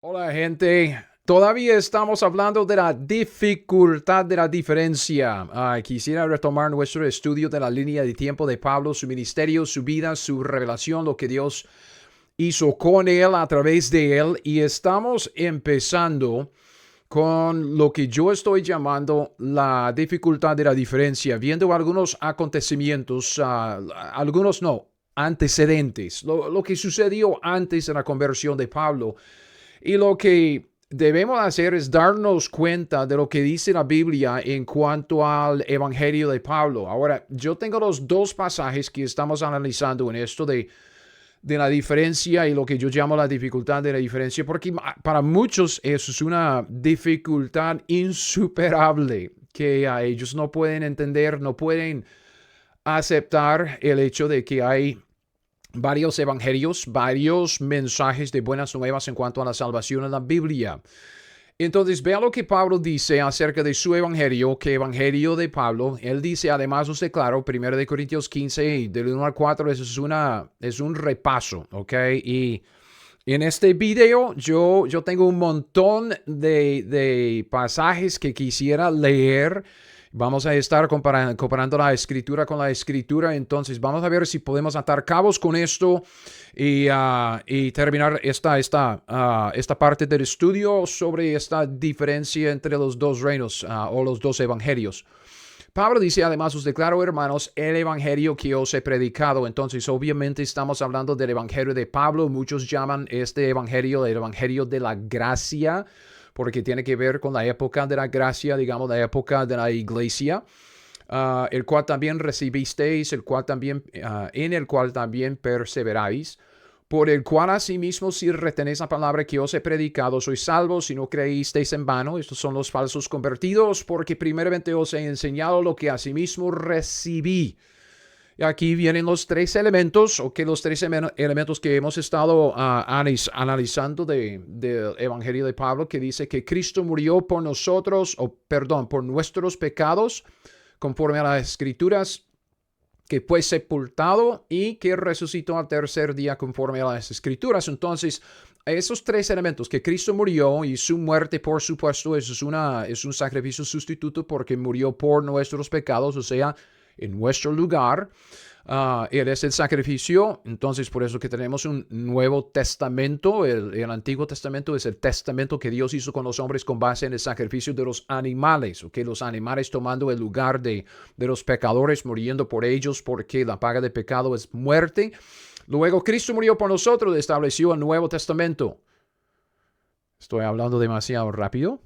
Hola gente, todavía estamos hablando de la dificultad de la diferencia. Quisiera retomar nuestro estudio de la línea de tiempo de Pablo, su ministerio, su vida, su revelación, lo que Dios hizo con él, a través de él. Y estamos empezando con lo que yo estoy llamando la dificultad de la diferencia, viendo algunos acontecimientos, algunos no, antecedentes, lo que sucedió antes de la conversión de Pablo. Y lo que debemos hacer es darnos cuenta de lo que dice la Biblia en cuanto al Evangelio de Pablo. Ahora, yo tengo los dos pasajes que estamos analizando en esto de la diferencia y lo que yo llamo la dificultad de la diferencia, porque para muchos eso es una dificultad insuperable que ellos no pueden entender, no pueden aceptar el hecho de que hay varios evangelios, varios mensajes de buenas nuevas en cuanto a la salvación en la Biblia. Entonces, vea lo que Pablo dice acerca de su evangelio, que evangelio de Pablo. Él dice, además os declaro, 1 de Corintios 15, del 1 al 4, eso es un repaso, ¿ok? Y en este video yo tengo un montón de pasajes que quisiera leer. Vamos a estar comparando la escritura con la escritura. Entonces vamos a ver si podemos atar cabos con esto y terminar esta parte del estudio sobre esta diferencia entre los dos reinos o los dos evangelios. Pablo dice, además os declaro, hermanos, el evangelio que os he predicado. Entonces, obviamente estamos hablando del evangelio de Pablo. Muchos llaman este evangelio el evangelio de la gracia, porque tiene que ver con la época de la gracia, digamos, la época de la iglesia. El cual también recibisteis, en el cual también perseveráis, por el cual asimismo si retenéis la palabra que os he predicado, sois salvos, si no creísteis en vano. Estos son los falsos convertidos, porque primeramente os he enseñado lo que asimismo recibí. Y aquí vienen los tres elementos, los tres elementos que hemos estado analizando del Evangelio de Pablo, que dice que Cristo murió por nosotros, por nuestros pecados, conforme a las Escrituras, que fue sepultado y que resucitó al tercer día conforme a las Escrituras. Entonces, esos tres elementos, que Cristo murió y su muerte, por supuesto, es un sacrificio sustituto porque murió por nuestros pecados, o sea, en nuestro lugar. Él es el sacrificio. Entonces, por eso que tenemos un Nuevo Testamento. El Antiguo Testamento es el testamento que Dios hizo con los hombres con base en el sacrificio de los animales. Los animales tomando el lugar de los pecadores, muriendo por ellos, porque la paga del pecado es muerte. Luego, Cristo murió por nosotros, estableció el Nuevo Testamento. Estoy hablando demasiado rápido.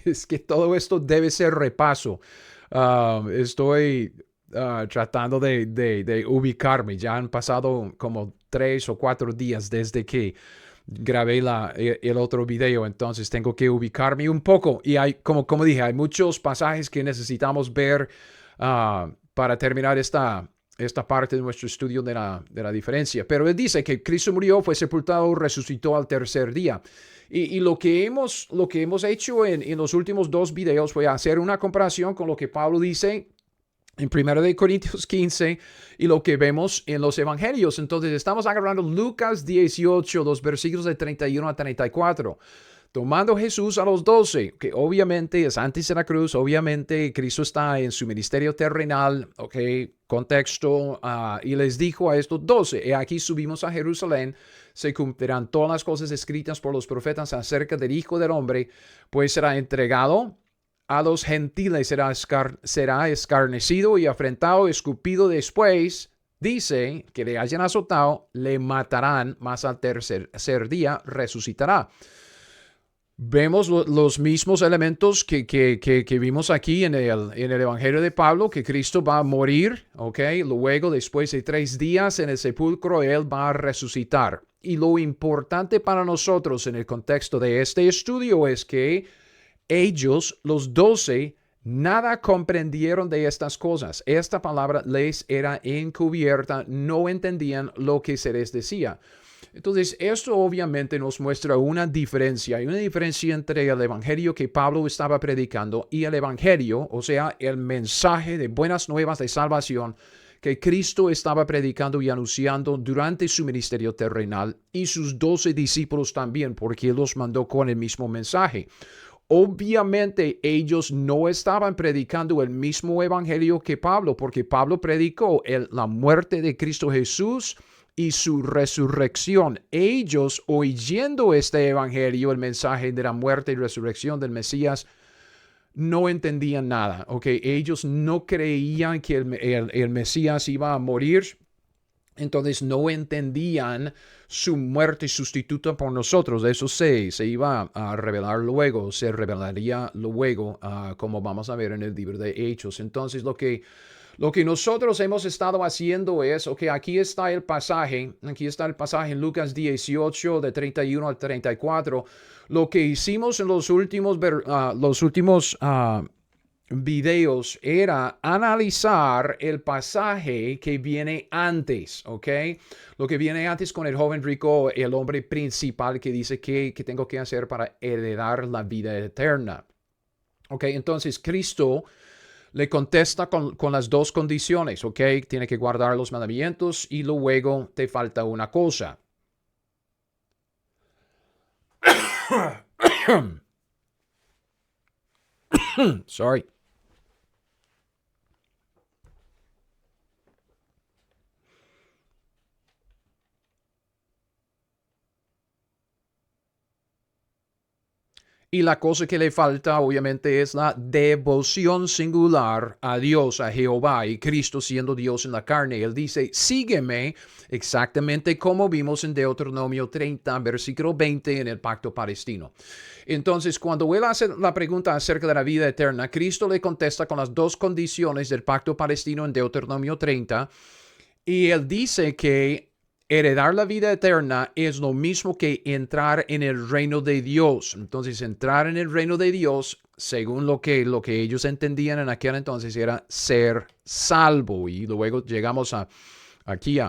Es que todo esto debe ser repaso. Estoy tratando de ubicarme. Ya han pasado como 3 o 4 días desde que grabé el otro video, entonces tengo que ubicarme un poco. Y hay, como dije, hay muchos pasajes que necesitamos ver para terminar esta parte de nuestro estudio de la diferencia. Pero él dice que Cristo murió, fue sepultado, resucitó al tercer día. Y lo que hemos hecho en los últimos 2 videos fue hacer una comparación con lo que Pablo dice en 1 de Corintios 15 y lo que vemos en los evangelios. Entonces estamos agarrando Lucas 18, los versículos de 31 a 34. Tomando Jesús a los 12, que obviamente es antes de la cruz, obviamente Cristo está en su ministerio terrenal, contexto, y les dijo a estos 12, he aquí subimos a Jerusalén, se cumplirán todas las cosas escritas por los profetas acerca del Hijo del Hombre, pues será entregado a los gentiles, será escarnecido y afrentado, escupido después. Dice que le hayan azotado, le matarán, mas al tercer día resucitará. Vemos los mismos elementos que vimos aquí en el Evangelio de Pablo, que Cristo va a morir, luego después de 3 días en el sepulcro, Él va a resucitar. Y lo importante para nosotros en el contexto de este estudio es que ellos, los 12, nada comprendieron de estas cosas. Esta palabra les era encubierta, no entendían lo que se les decía. Entonces, esto obviamente nos muestra una diferencia. Hay una diferencia entre el evangelio que Pablo estaba predicando y el evangelio, o sea, el mensaje de buenas nuevas de salvación que Cristo estaba predicando y anunciando durante su ministerio terrenal y sus 12 discípulos también, porque Él los mandó con el mismo mensaje. Obviamente ellos no estaban predicando el mismo evangelio que Pablo, porque Pablo predicó la muerte de Cristo Jesús y su resurrección. Ellos, oyendo este evangelio, el mensaje de la muerte y resurrección del Mesías, no entendían nada, ¿ok? Ellos no creían que el Mesías iba a morir. Entonces no entendían su muerte sustituta por nosotros. Eso se iba a revelar luego, se revelaría luego, como vamos a ver en el libro de Hechos. Entonces lo que nosotros hemos estado haciendo es, ok, aquí está el pasaje en Lucas 18, de 31 al 34. Lo que hicimos en los últimos videos era analizar el pasaje que viene antes, ¿ok? Lo que viene antes con el joven rico, el hombre principal que dice que tengo que hacer para heredar la vida eterna. ¿Ok? Entonces Cristo le contesta con las dos condiciones, ¿ok? Tiene que guardar los mandamientos y luego te falta una cosa. Sorry. Y la cosa que le falta, obviamente, es la devoción singular a Dios, a Jehová, y Cristo siendo Dios en la carne. Él dice, sígueme, exactamente como vimos en Deuteronomio 30, versículo 20, en el pacto palestino. Entonces, cuando él hace la pregunta acerca de la vida eterna, Cristo le contesta con las dos condiciones del pacto palestino en Deuteronomio 30, y él dice que heredar la vida eterna es lo mismo que entrar en el reino de Dios. Entonces, entrar en el reino de Dios, según lo que ellos entendían en aquel entonces, era ser salvo. Y luego llegamos aquí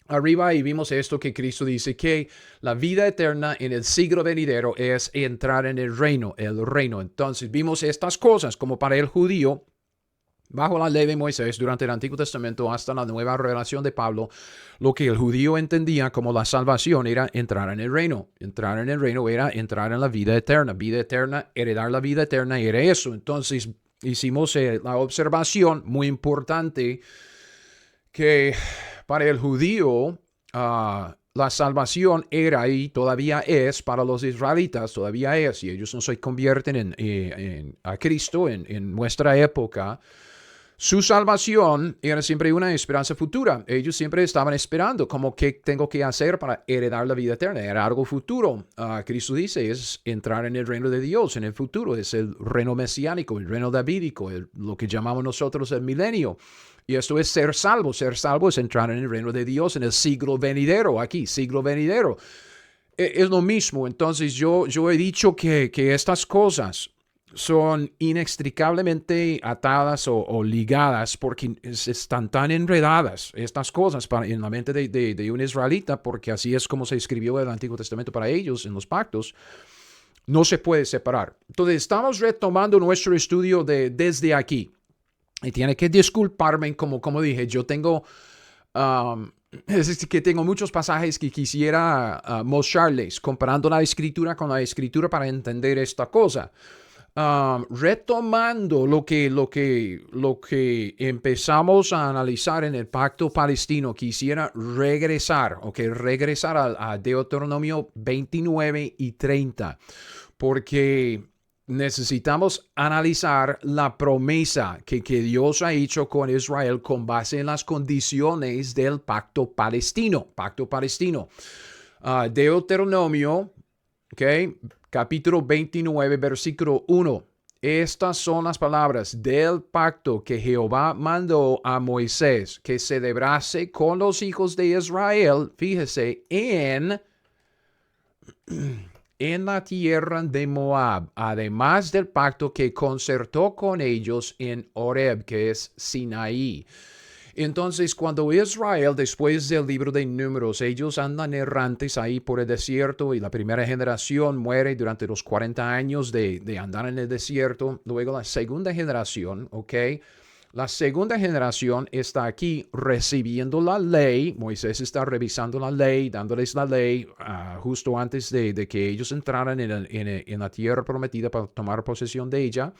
arriba y vimos esto que Cristo dice, que la vida eterna en el siglo venidero es entrar en el reino. Entonces, vimos estas cosas como para el judío, bajo la ley de Moisés, durante el Antiguo Testamento hasta la nueva revelación de Pablo, lo que el judío entendía como la salvación era entrar en el reino. Entrar en el reino era entrar en la vida eterna. Vida eterna, heredar la vida eterna era eso. Entonces hicimos la observación muy importante que para el judío la salvación era y todavía es para los israelitas, todavía es, y ellos no se convierten a Cristo en nuestra época. Su salvación era siempre una esperanza futura. Ellos siempre estaban esperando como qué tengo que hacer para heredar la vida eterna. Era algo futuro. Cristo dice es entrar en el reino de Dios en el futuro. Es el reino mesiánico, el reino davídico, lo que llamamos nosotros el milenio. Y esto es ser salvo. Ser salvo es entrar en el reino de Dios en el siglo venidero. Aquí, siglo venidero. Es lo mismo. Entonces yo he dicho que estas cosas son inextricablemente atadas o ligadas porque están tan enredadas estas cosas en la mente de un israelita, porque así es como se escribió el Antiguo Testamento para ellos en los pactos. No se puede separar. Entonces estamos retomando nuestro estudio desde aquí. Y tiene que disculparme, como dije, yo tengo... es que tengo muchos pasajes que quisiera mostrarles, comparando la escritura con la escritura para entender esta cosa. Retomando lo que empezamos a analizar en el pacto palestino, quisiera regresar a Deuteronomio 29 y 30, porque necesitamos analizar la promesa que Dios ha hecho con Israel con base en las condiciones del pacto palestino. Deuteronomio, capítulo 29, versículo 1. Estas son las palabras del pacto que Jehová mandó a Moisés que celebrase con los hijos de Israel, fíjese, en la tierra de Moab, además del pacto que concertó con ellos en Horeb, que es Sinaí. Entonces, cuando Israel, después del libro de Números, ellos andan errantes ahí por el desierto y la primera generación muere durante los 40 años de andar en el desierto. Luego la segunda generación, La segunda generación está aquí recibiendo la ley. Moisés está revisando la ley, dándoles la ley justo antes de que ellos entraran en la tierra prometida para tomar posesión de ella.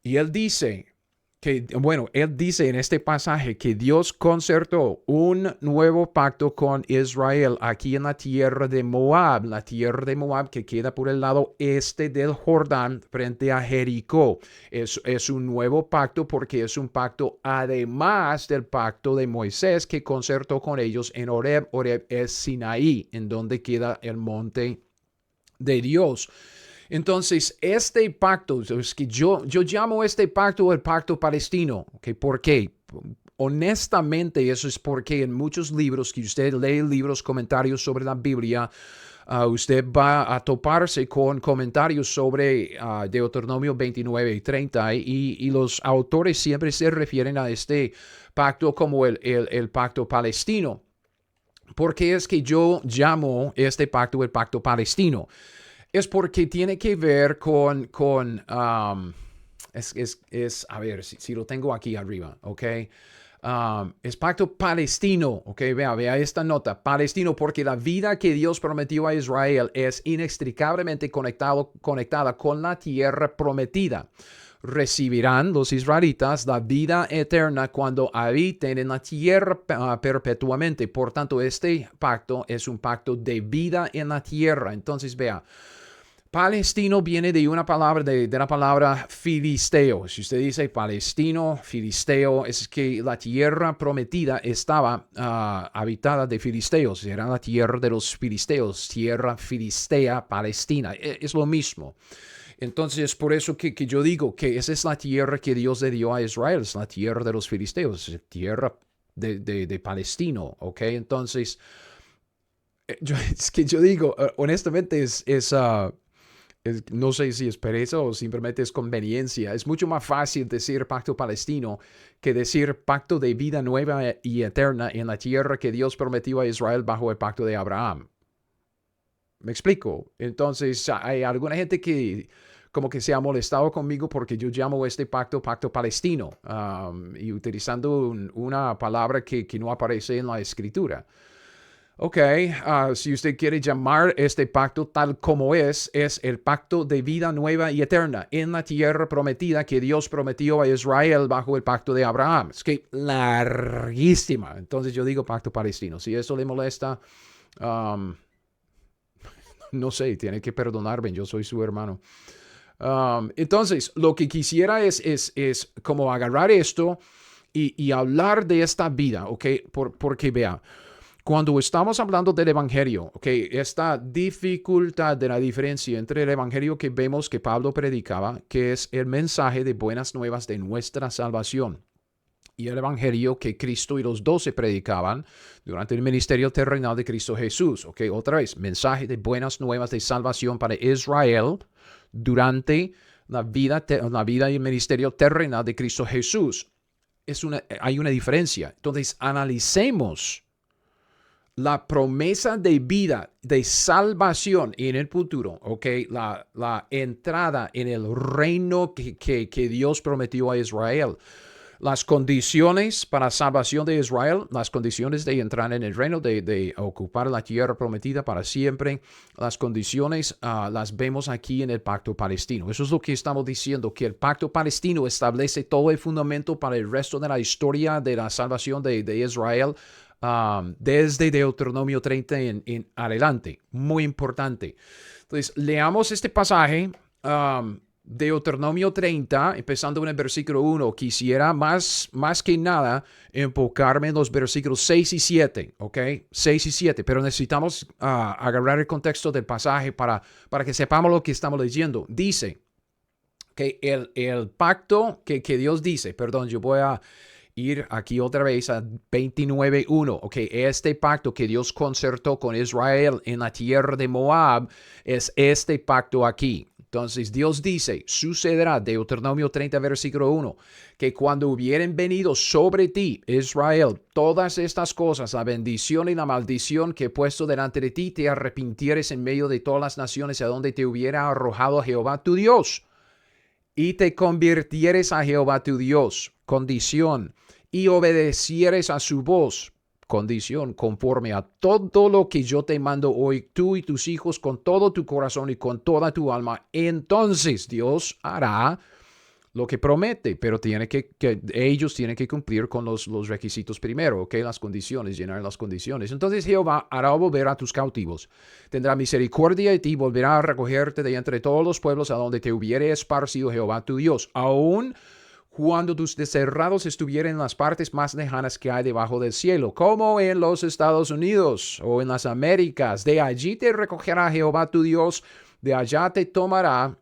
Y él dice él dice en este pasaje que Dios concertó un nuevo pacto con Israel aquí en la tierra de Moab que queda por el lado este del Jordán frente a Jericó. Es un nuevo pacto porque es un pacto además del pacto de Moisés que concertó con ellos en Horeb. Horeb es Sinaí, en donde queda el monte de Dios. Entonces, este pacto, es que yo llamo este pacto el pacto palestino. ¿Okay? ¿Por qué? Honestamente, eso es porque en muchos libros que usted lee, libros, comentarios sobre la Biblia, usted va a toparse con comentarios sobre Deuteronomio 29 y 30 y los autores siempre se refieren a este pacto como el pacto palestino. ¿Por qué es que yo llamo este pacto el pacto palestino? Es porque tiene que ver a ver, si lo tengo aquí arriba, ¿ok? Es pacto palestino, ¿ok? Vea esta nota, palestino, porque la vida que Dios prometió a Israel es inextricablemente conectada con la tierra prometida. Recibirán los israelitas la vida eterna cuando habiten en la tierra perpetuamente. Por tanto, este pacto es un pacto de vida en la tierra. Entonces, vea, palestino viene de una palabra, de la palabra filisteo. Si usted dice palestino, filisteo, es que la tierra prometida estaba habitada de filisteos. Era la tierra de los filisteos, tierra filistea, Palestina. Es lo mismo. Entonces, es por eso que yo digo que esa es la tierra que Dios le dio a Israel. Es la tierra de los filisteos, tierra de palestino, ¿ok? Entonces, es que yo digo, honestamente, no sé si es pereza o simplemente es conveniencia. Es mucho más fácil decir pacto palestino que decir pacto de vida nueva y eterna en la tierra que Dios prometió a Israel bajo el pacto de Abraham. ¿Me explico? Entonces, hay alguna gente que como que se ha molestado conmigo porque yo llamo este pacto palestino y utilizando una palabra que no aparece en la escritura. Ok, si usted quiere llamar este pacto tal como es el pacto de vida nueva y eterna en la tierra prometida que Dios prometió a Israel bajo el pacto de Abraham. Es que larguísima. Entonces yo digo pacto palestino. Si eso le molesta, no sé, tiene que perdonarme. Yo soy su hermano. Entonces, lo que quisiera es como agarrar esto y hablar de esta vida, ¿ok? Porque vea, cuando estamos hablando del evangelio, okay, esta dificultad de la diferencia entre el evangelio que vemos que Pablo predicaba, que es el mensaje de buenas nuevas de nuestra salvación, y el evangelio que Cristo y los 12 predicaban durante el ministerio terrenal de Cristo Jesús. Okay, otra vez, mensaje de buenas nuevas de salvación para Israel durante la vida y el ministerio terrenal de Cristo Jesús. Hay una diferencia. Entonces, analicemos la promesa de vida, de salvación en el futuro, ¿ok? La entrada en el reino que Dios prometió a Israel. Las condiciones para salvación de Israel, las condiciones de entrar en el reino, de ocupar la tierra prometida para siempre, las condiciones las vemos aquí en el pacto palestino. Eso es lo que estamos diciendo, que el pacto palestino establece todo el fundamento para el resto de la historia de la salvación de Israel. Desde Deuteronomio 30 en adelante. Muy importante. Entonces, leamos este pasaje, Deuteronomio 30, empezando en el versículo 1. Quisiera más que nada enfocarme en los versículos 6 y 7, ¿ok? 6 y 7, pero necesitamos agarrar el contexto del pasaje para que sepamos lo que estamos leyendo. Dice que el pacto que Dios dice, perdón, yo voy a ir aquí otra vez a 29.1. Ok, este pacto que Dios concertó con Israel en la tierra de Moab es este pacto aquí. Entonces Dios dice, sucederá, Deuteronomio 30, versículo 1, que cuando hubieren venido sobre ti, Israel, todas estas cosas, la bendición y la maldición que he puesto delante de ti, te arrepintieres en medio de todas las naciones a donde te hubiera arrojado Jehová tu Dios, y te convirtieres a Jehová tu Dios, condición, y obedecieres a su voz, condición, conforme a todo lo que yo te mando hoy, tú y tus hijos, con todo tu corazón y con toda tu alma, entonces Dios hará lo que promete, pero ellos tienen que cumplir con los requisitos primero, ¿ok? Las condiciones, llenar las condiciones. Entonces Jehová hará volver a tus cautivos, tendrá misericordia de ti, volverá a recogerte de entre todos los pueblos a donde te hubiere esparcido Jehová tu Dios, aún cuando tus desterrados estuvieran en las partes más lejanas que hay debajo del cielo, como en los Estados Unidos o en las Américas. De allí te recogerá Jehová tu Dios, de allá te tomará,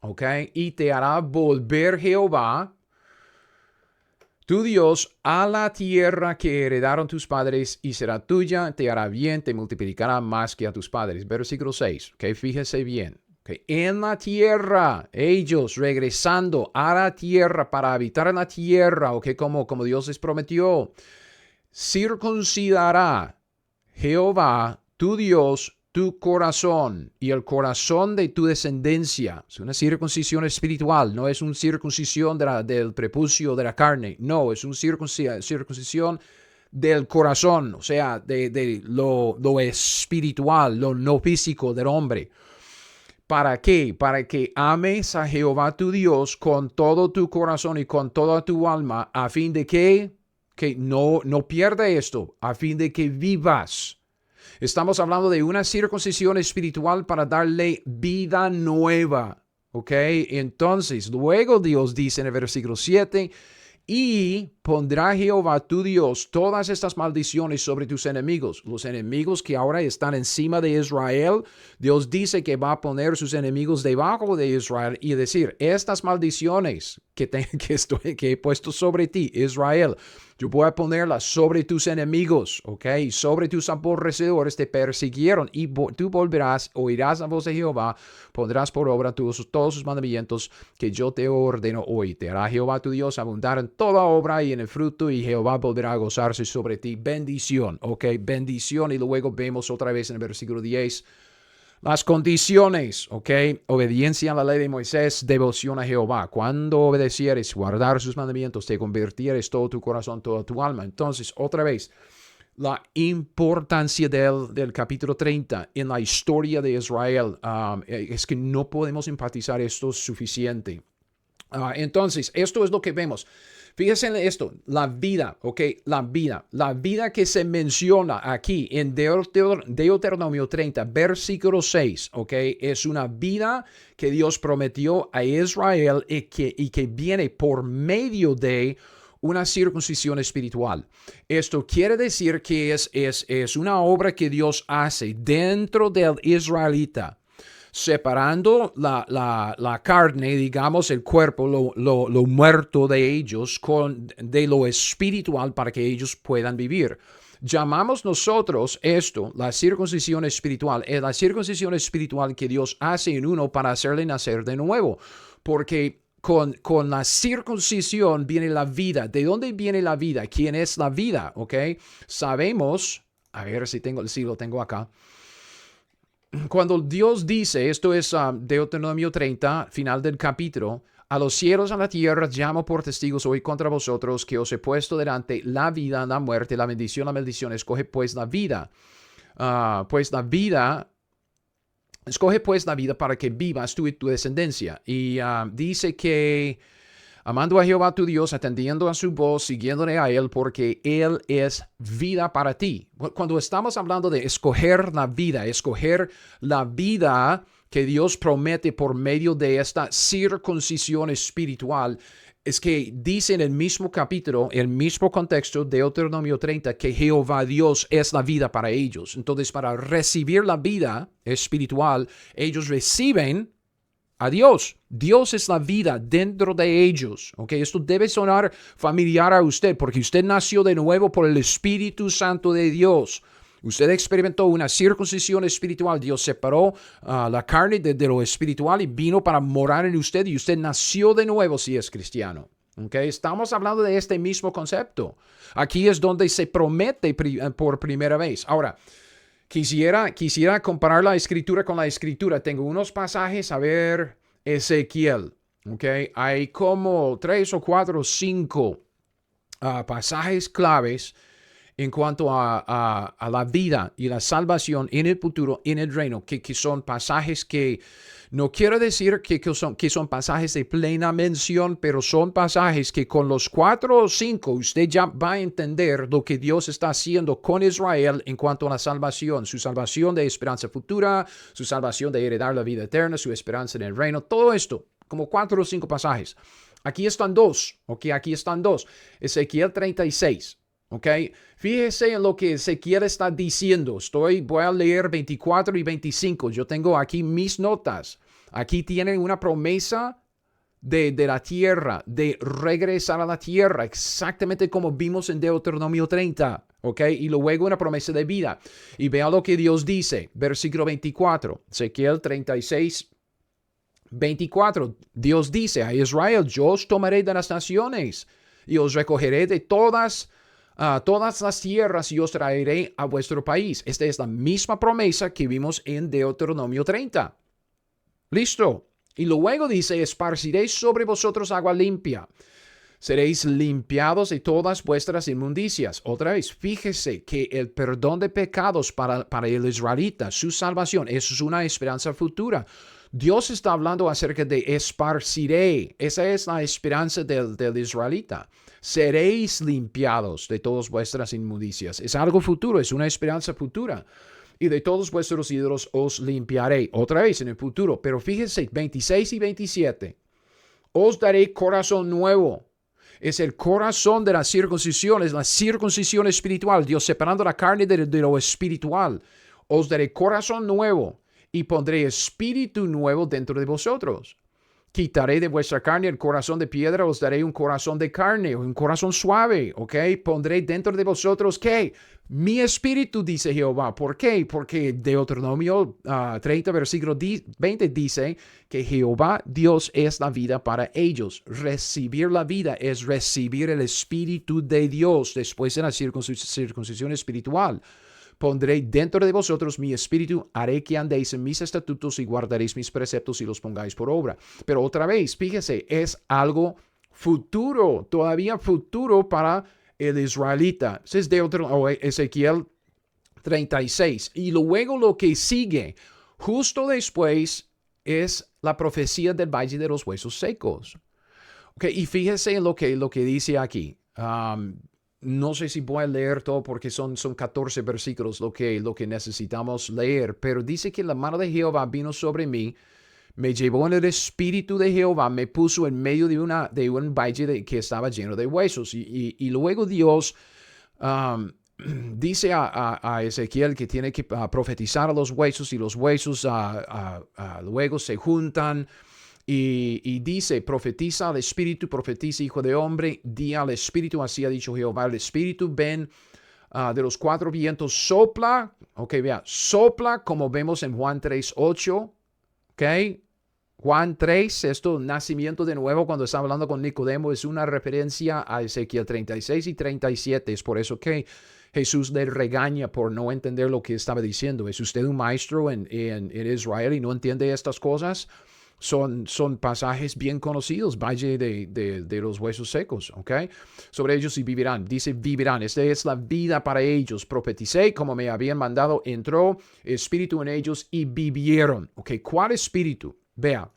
¿ok? Y te hará volver Jehová, tu Dios, a la tierra que heredaron tus padres y será tuya, te hará bien, te multiplicará más que a tus padres. Versículo 6, ¿ok? Fíjese bien. Okay. En la tierra, ellos regresando a la tierra para habitar en la tierra, ¿ok? Como Dios les prometió, circuncidará Jehová, tu Dios, tu corazón y el corazón de tu descendencia. Es una circuncisión espiritual, no es una circuncisión del prepucio de la carne, no, es una circuncisión del corazón, o sea, de lo espiritual, lo no físico del hombre. ¿Para qué? Para que ames a Jehová tu Dios con todo tu corazón y con toda tu alma, a fin de que no pierda esto, a fin de que vivas. Estamos hablando de una circuncisión espiritual para darle vida nueva, ¿ok? Entonces, luego Dios dice en el versículo 7, y pondrá Jehová tu Dios todas estas maldiciones sobre tus enemigos. Los enemigos que ahora están encima de Israel, Dios dice que va a poner sus enemigos debajo de Israel y decir, estas maldiciones que he puesto sobre ti, Israel, yo voy a ponerlas sobre tus enemigos, ¿ok? Sobre tus aborrecedores te persiguieron y tú volverás, oirás la voz de Jehová, pondrás por obra todos sus mandamientos que yo te ordeno hoy. Te hará Jehová tu Dios abundar en toda obra y en el fruto, y Jehová volverá a gozarse sobre ti. Bendición, ¿ok? Bendición. Y luego vemos otra vez en el versículo 10 las condiciones, ¿ok? Obediencia a la ley de Moisés, devoción a Jehová. Cuando obedecieres, guardar sus mandamientos, te convirtieres todo tu corazón, toda tu alma. Entonces, otra vez, la importancia del capítulo 30 en la historia de Israel es que no podemos enfatizar esto suficiente. Entonces, esto es lo que vemos. Fíjense en esto, la vida, ¿ok? La vida que se menciona aquí en Deuteronomio 30, versículo 6, ¿ok? Es una vida que Dios prometió a Israel y que viene por medio de una circuncisión espiritual. Esto quiere decir que es una obra que Dios hace dentro del israelita, separando la carne, digamos, el cuerpo, lo muerto de ellos, de lo espiritual para que ellos puedan vivir. Llamamos nosotros esto la circuncisión espiritual. Es la circuncisión espiritual que Dios hace en uno para hacerle nacer de nuevo. Porque con la circuncisión viene la vida. ¿De dónde viene la vida? ¿Quién es la vida? ¿Ok? Sabemos, a ver si lo tengo acá. Cuando Dios dice, esto es Deuteronomio 30, final del capítulo, a los cielos, a la tierra, llamo por testigos hoy contra vosotros que os he puesto delante la vida, la muerte, la bendición, la maldición. Escoge pues la vida. Escoge pues la vida para que vivas tú y tu descendencia. Y dice que amando a Jehová tu Dios, atendiendo a su voz, siguiéndole a Él, porque Él es vida para ti. Cuando estamos hablando de escoger la vida que Dios promete por medio de esta circuncisión espiritual, es que dice en el mismo capítulo, el mismo contexto de Deuteronomio 30, que Jehová Dios es la vida para ellos. Entonces, para recibir la vida espiritual, ellos reciben a Dios. Dios es la vida dentro de ellos. ¿Ok? Esto debe sonar familiar a usted porque usted nació de nuevo por el Espíritu Santo de Dios. Usted experimentó una circuncisión espiritual. Dios separó la carne de lo espiritual y vino para morar en usted, y usted nació de nuevo si es cristiano. ¿Okay? Estamos hablando de este mismo concepto. Aquí es donde se promete por primera vez. Ahora, Quisiera comparar la escritura con la escritura. Tengo unos pasajes, a ver, Ezequiel. ¿ok? Hay como 3 o 4 o 5 pasajes claves en cuanto a la vida y la salvación en el futuro, en el reino, que son pasajes que no quiero decir que son pasajes de plena mención, pero son pasajes que con los 4 o 5 usted ya va a entender lo que Dios está haciendo con Israel en cuanto a la salvación, su salvación de esperanza futura, su salvación de heredar la vida eterna, su esperanza en el reino, todo esto, como 4 o 5 pasajes. Aquí están dos, ¿ok? Aquí están dos. Ezequiel 36. ¿Ok? Fíjese en lo que Ezequiel está diciendo. Voy a leer 24 y 25. Yo tengo aquí mis notas. Aquí tienen una promesa de la tierra, de regresar a la tierra, exactamente como vimos en Deuteronomio 30. ¿Ok? Y luego una promesa de vida. Y vea lo que Dios dice. Versículo 24. Ezequiel 36. 24. Dios dice a Israel: yo os tomaré de las naciones y os recogeré de todas las tierras y os traeré a vuestro país. Esta es la misma promesa que vimos en Deuteronomio 30. Listo. Y luego dice: esparciréis sobre vosotros agua limpia. Seréis limpiados de todas vuestras inmundicias. Otra vez, fíjese que el perdón de pecados para el israelita, su salvación, es una esperanza futura. Dios está hablando acerca de esparciré. Esa es la esperanza del israelita. Seréis limpiados de todas vuestras inmundicias. Es algo futuro, es una esperanza futura. Y de todos vuestros ídolos os limpiaré. Otra vez en el futuro. Pero fíjense, 26 y 27. Os daré corazón nuevo. Es el corazón de la circuncisión, es la circuncisión espiritual. Dios separando la carne de lo espiritual. Os daré corazón nuevo y pondré espíritu nuevo dentro de vosotros. Quitaré de vuestra carne el corazón de piedra, os daré un corazón de carne, un corazón suave, ¿ok? Pondré dentro de vosotros, ¿qué? Mi espíritu, dice Jehová. ¿Por qué? Porque Deuteronomio 30, versículo 20 dice que Jehová Dios es la vida para ellos. Recibir la vida es recibir el espíritu de Dios después de la circuncisión espiritual. Pondré dentro de vosotros mi espíritu, haré que andéis en mis estatutos y guardaréis mis preceptos y los pongáis por obra. Pero otra vez, fíjese, es algo futuro, todavía futuro para el israelita. Ese es Ezequiel 36. Y luego lo que sigue, justo después, es la profecía del valle de los huesos secos. Okay, y fíjese en lo que dice aquí. No sé si voy a leer todo porque son 14 versículos lo que necesitamos leer, pero dice que la mano de Jehová vino sobre mí, me llevó en el espíritu de Jehová, me puso en medio de un valle que estaba lleno de huesos. Y luego Dios dice a Ezequiel que tiene que profetizar a los huesos, y los huesos luego se juntan. Y dice: profetiza al espíritu, profetiza, hijo de hombre, di al espíritu, así ha dicho Jehová, el espíritu ven de los 4 vientos, sopla, ok, vea, sopla como vemos en Juan 3:8, ok, Juan 3, esto, nacimiento de nuevo, cuando está hablando con Nicodemo, es una referencia a Ezequiel 36 y 37, es por eso que Jesús le regaña por no entender lo que estaba diciendo. ¿Es usted un maestro en Israel y no entiende estas cosas? Son pasajes bien conocidos, valle de los huesos secos, ¿ok? Sobre ellos y vivirán, dice vivirán, esta es la vida para ellos. Profeticé como me habían mandado, entró espíritu en ellos y vivieron, ¿ok? ¿Cuál espíritu? Vea.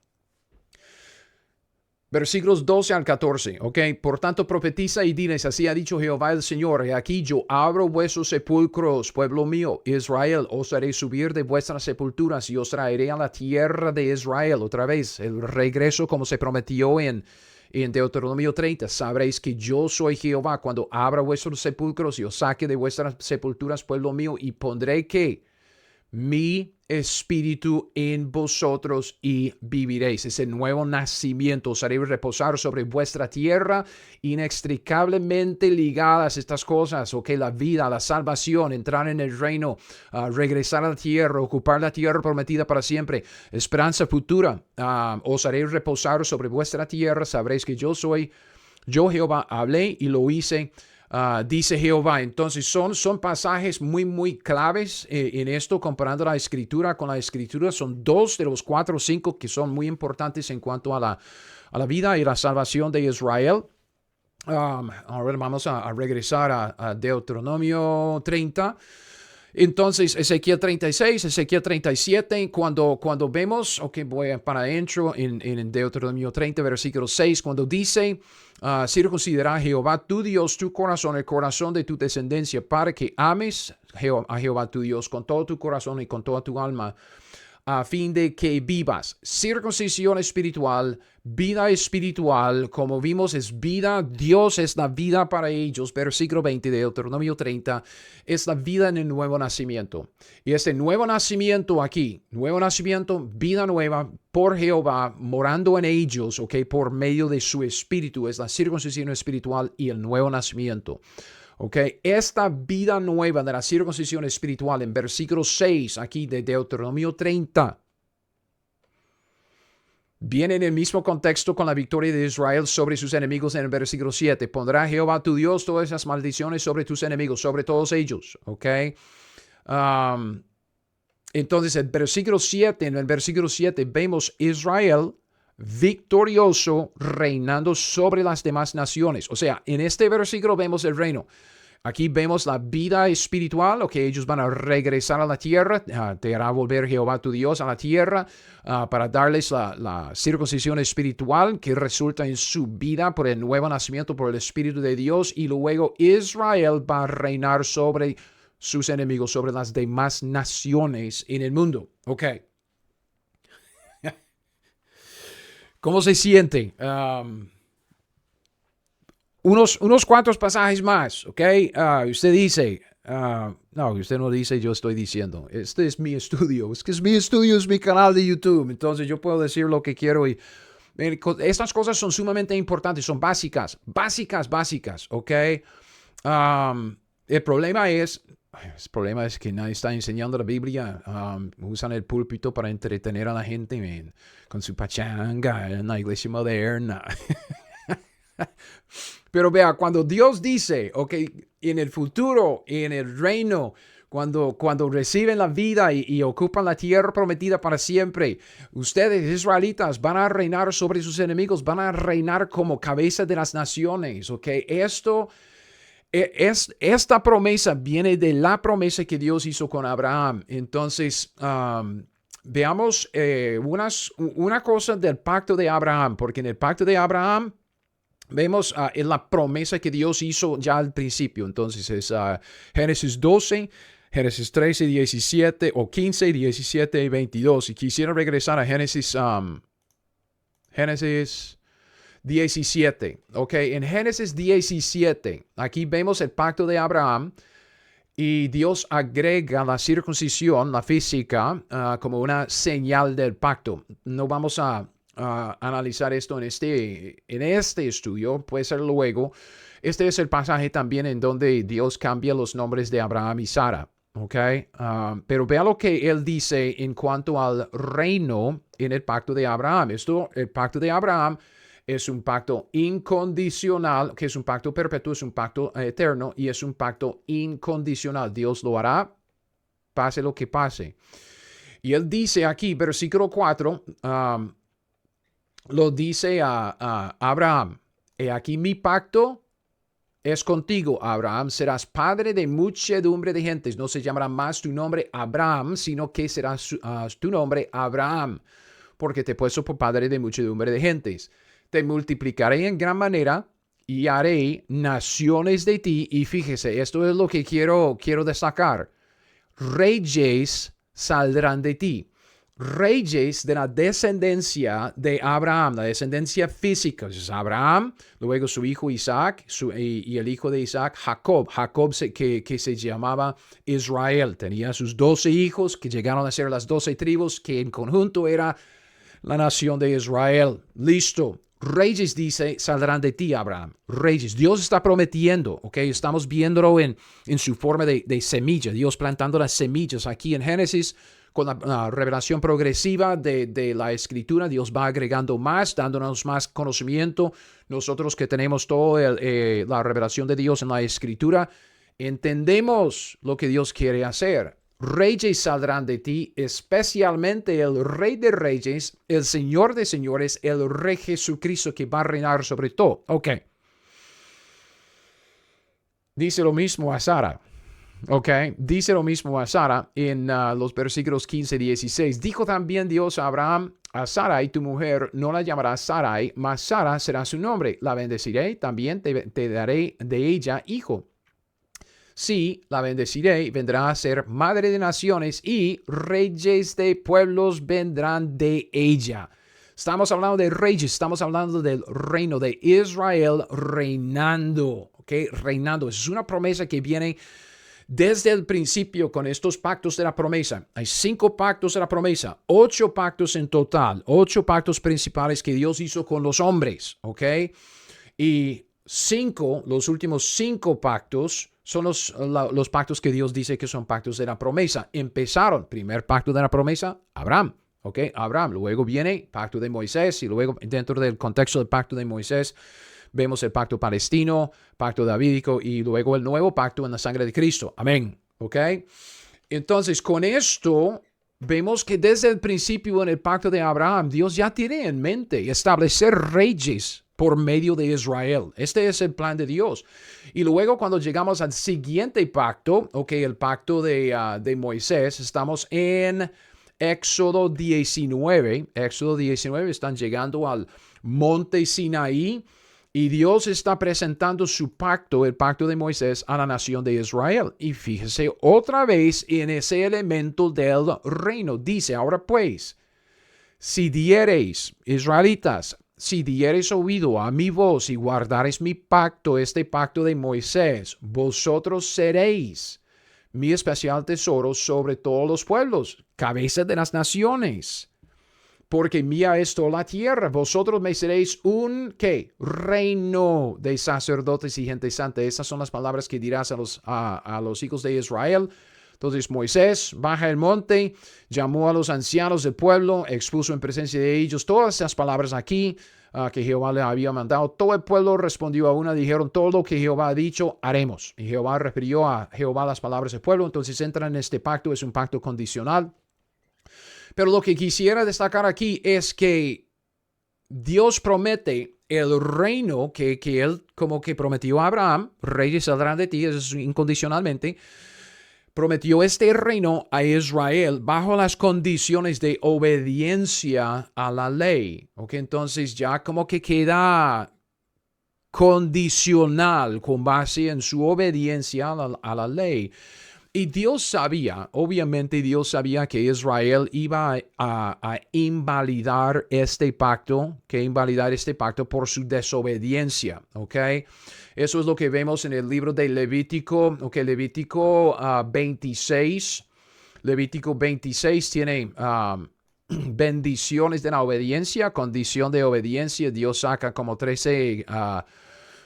Versículos 12 al 14, ¿ok? Por tanto, profetiza y diles: así ha dicho Jehová el Señor, he aquí yo abro vuestros sepulcros, pueblo mío, Israel, os haré subir de vuestras sepulturas y os traeré a la tierra de Israel. Otra vez, el regreso como se prometió en Deuteronomio 30. Sabréis que yo soy Jehová cuando abra vuestros sepulcros y os saque de vuestras sepulturas, pueblo mío, y pondré que mi espíritu en vosotros y viviréis. Ese nuevo nacimiento. Os haré reposar sobre vuestra tierra, inextricablemente ligadas estas cosas. Ok, la vida, la salvación, entrar en el reino, regresar a la tierra, ocupar la tierra prometida para siempre. Esperanza futura. Os haré reposar sobre vuestra tierra. Sabréis que yo soy, yo Jehová, hablé y lo hice. dice Jehová. Entonces son pasajes muy claves en esto, comparando la escritura con la escritura. Son 2 de los 4 o 5 que son muy importantes en cuanto a la vida y la salvación de Israel. Ahora vamos a regresar a Deuteronomio 30. Entonces, Ezequiel 36, Ezequiel 37, cuando vemos, voy para adentro en Deuteronomio 30, versículo 6, cuando dice, circuncidará Jehová tu Dios tu corazón, el corazón de tu descendencia, para que ames a Jehová tu Dios con todo tu corazón y con toda tu alma, a fin de que vivas. Circuncisión espiritual, vida espiritual, como vimos, es vida. Dios es la vida para ellos. Versículo 20 de Deuteronomio 30, es la vida en el nuevo nacimiento. Y este nuevo nacimiento aquí, nuevo nacimiento, vida nueva por Jehová, morando en ellos, por medio de su espíritu, es la circuncisión espiritual y el nuevo nacimiento. Esta vida nueva de la circuncisión espiritual en versículo 6 aquí de Deuteronomio 30 viene en el mismo contexto con la victoria de Israel sobre sus enemigos en el versículo 7. Pondrá Jehová tu Dios todas esas maldiciones sobre tus enemigos, sobre todos ellos. Entonces en el versículo 7 vemos Israel victorioso reinando sobre las demás naciones. O sea, en este versículo vemos el reino. Aquí vemos la vida espiritual, ellos van a regresar a la tierra, te hará volver Jehová tu Dios a la tierra para darles la circuncisión espiritual que resulta en su vida por el nuevo nacimiento, por el Espíritu de Dios, y luego Israel va a reinar sobre sus enemigos, sobre las demás naciones en el mundo. ¿Cómo se siente? Unos cuantos pasajes más, usted dice, no, usted no dice, yo estoy diciendo. Este es mi estudio. Es mi canal de YouTube. Entonces yo puedo decir lo que quiero y estas cosas son sumamente importantes, son básicas, el problema es que nadie está enseñando la Biblia. Usan el púlpito para entretener a la gente, con su pachanga en la iglesia moderna. Pero vea, cuando Dios dice, en el futuro, en el reino, cuando reciben la vida y ocupan la tierra prometida para siempre, ustedes, israelitas, van a reinar sobre sus enemigos, van a reinar como cabeza de las naciones, Esta promesa viene de la promesa que Dios hizo con Abraham. Entonces, veamos una cosa del pacto de Abraham, porque en el pacto de Abraham vemos en la promesa que Dios hizo ya al principio. Entonces es Génesis 12, Génesis 13, 17 o 15, 17 y 22. Y quisiera regresar a Génesis 17. En Génesis 17, aquí vemos el pacto de Abraham y Dios agrega la circuncisión, la física, como una señal del pacto. No vamos a analizar esto en este estudio, puede ser luego. Este es el pasaje también en donde Dios cambia los nombres de Abraham y Sara. Pero vea lo que él dice en cuanto al reino en el pacto de Abraham. El pacto de Abraham es un pacto incondicional, que es un pacto perpetuo, es un pacto eterno y es un pacto incondicional. Dios lo hará, pase lo que pase. Y él dice aquí, versículo 4, lo dice a Abraham: he aquí mi pacto es contigo, Abraham, serás padre de muchedumbre de gentes. No se llamará más tu nombre Abraham, sino que será tu nombre Abraham, porque te he puesto por padre de muchedumbre de gentes. Te multiplicaré en gran manera y haré naciones de ti. Y fíjese, esto es lo que quiero destacar. Reyes saldrán de ti. Reyes de la descendencia de Abraham, la descendencia física. Es Abraham, luego su hijo Isaac y el hijo de Isaac, Jacob. Jacob que se llamaba Israel. Tenía sus 12 hijos que llegaron a ser las 12 tribus que en conjunto era la nación de Israel. Listo. Reyes, dice, saldrán de ti, Abraham. Reyes. Dios está prometiendo, Estamos viéndolo en su forma de semilla. Dios plantando las semillas aquí en Génesis con la revelación progresiva de la Escritura, Dios va agregando más, dándonos más conocimiento. Nosotros que tenemos toda la revelación de Dios en la Escritura, entendemos lo que Dios quiere hacer. Reyes saldrán de ti, especialmente el Rey de Reyes, el Señor de Señores, el Rey Jesucristo que va a reinar sobre todo. Ok. Dice lo mismo a Sara. Ok. Dice lo mismo a Sara en los versículos 15 y 16. Dijo también Dios a Abraham: a Sarai, tu mujer, no la llamarás Sarai, mas Sara será su nombre. La bendeciré, también te daré de ella hijo. Sí, la bendeciré, vendrá a ser madre de naciones y reyes de pueblos vendrán de ella. Estamos hablando de reyes, estamos hablando del reino de Israel reinando, ¿ok? Reinando. Es una promesa que viene desde el principio con estos pactos de la promesa. Hay 5 pactos de la promesa, 8 pactos en total, 8 pactos principales que Dios hizo con los hombres, ¿ok? Y los últimos 5 pactos son los pactos que Dios dice que son pactos de la promesa. Empezaron, primer pacto de la promesa, Abraham. ¿Ok? Abraham. Luego viene pacto de Moisés y luego dentro del contexto del pacto de Moisés vemos el pacto palestino, pacto davídico y luego el nuevo pacto en la sangre de Cristo. Amén. ¿Ok? Entonces, con esto vemos que desde el principio en el pacto de Abraham, Dios ya tiene en mente establecer reyes por medio de Israel. Este es el plan de Dios. Y luego cuando llegamos al siguiente pacto, ok, el pacto de Moisés, estamos en Éxodo 19. Éxodo 19, están llegando al monte Sinaí y Dios está presentando su pacto, el pacto de Moisés, a la nación de Israel. Y fíjese otra vez en ese elemento del reino. Dice, ahora pues, si diereis, israelitas, si diereis oído a mi voz y guardareis mi pacto, este pacto de Moisés, vosotros seréis mi especial tesoro sobre todos los pueblos, cabeza de las naciones. Porque mía es toda la tierra. Vosotros me seréis un, ¿qué? Reino de sacerdotes y gente santa. Esas son las palabras que dirás a los hijos de Israel. Entonces Moisés baja el monte, llamó a los ancianos del pueblo, expuso en presencia de ellos todas esas palabras aquí que Jehová le había mandado. Todo el pueblo respondió a una, dijeron: todo lo que Jehová ha dicho, haremos. Y Jehová refirió a Jehová las palabras del pueblo. Entonces entra en este pacto, es un pacto condicional. Pero lo que quisiera destacar aquí es que Dios promete el reino que él como que prometió a Abraham, reyes saldrán de ti, eso es incondicionalmente. Prometió este reino a Israel bajo las condiciones de obediencia a la ley. ¿Ok? Entonces ya como que queda condicional con base en su obediencia a la ley. Y Dios sabía, obviamente Dios sabía que Israel iba a invalidar este pacto, por su desobediencia, ¿ok? Eso es lo que vemos en el libro de Levítico, ¿ok? Levítico 26. Levítico 26 tiene bendiciones de la obediencia, condición de obediencia. Dios saca como 13